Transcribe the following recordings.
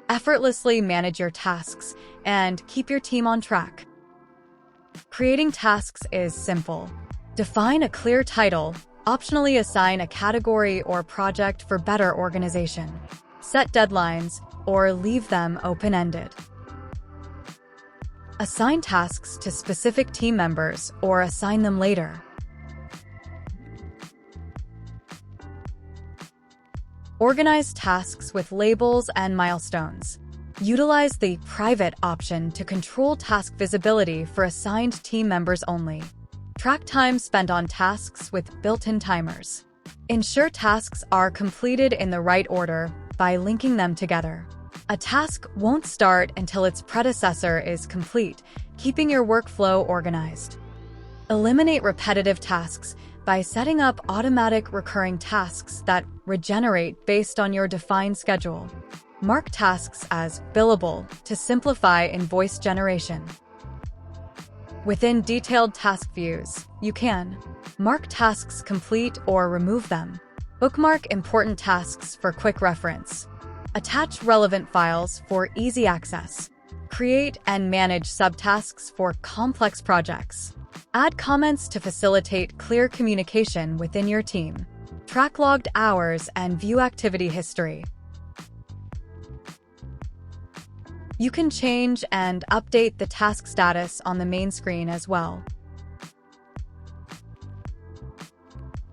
effortlessly manage your tasks, and keep your team on track. Creating tasks is simple. Define a clear title, optionally assign a category or project for better organization. Set deadlines, or leave them open-ended. Assign tasks to specific team members or assign them later. Organize tasks with labels and milestones. Utilize the private option to control task visibility for assigned team members only. Track time spent on tasks with built-in timers. Ensure tasks are completed in the right order by linking them together. A task won't start until its predecessor is complete, keeping your workflow organized. Eliminate repetitive tasks by setting up automatic recurring tasks that regenerate based on your defined schedule. Mark tasks as billable to simplify invoice generation. Within detailed task views, you can mark tasks complete or remove them. Bookmark important tasks for quick reference. Attach relevant files for easy access. Create and manage subtasks for complex projects. Add comments to facilitate clear communication within your team. Track logged hours and view activity history. You can change and update the task status on the main screen as well.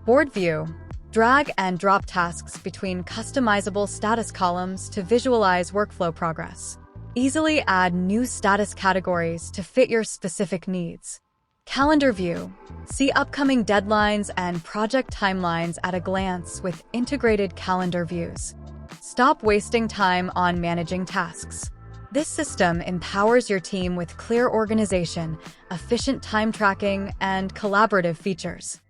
Board view. Drag and drop tasks between customizable status columns to visualize workflow progress. Easily add new status categories to fit your specific needs. Calendar view. See upcoming deadlines and project timelines at a glance with integrated calendar views. Stop wasting time on managing tasks. This system empowers your team with clear organization, efficient time tracking, and collaborative features.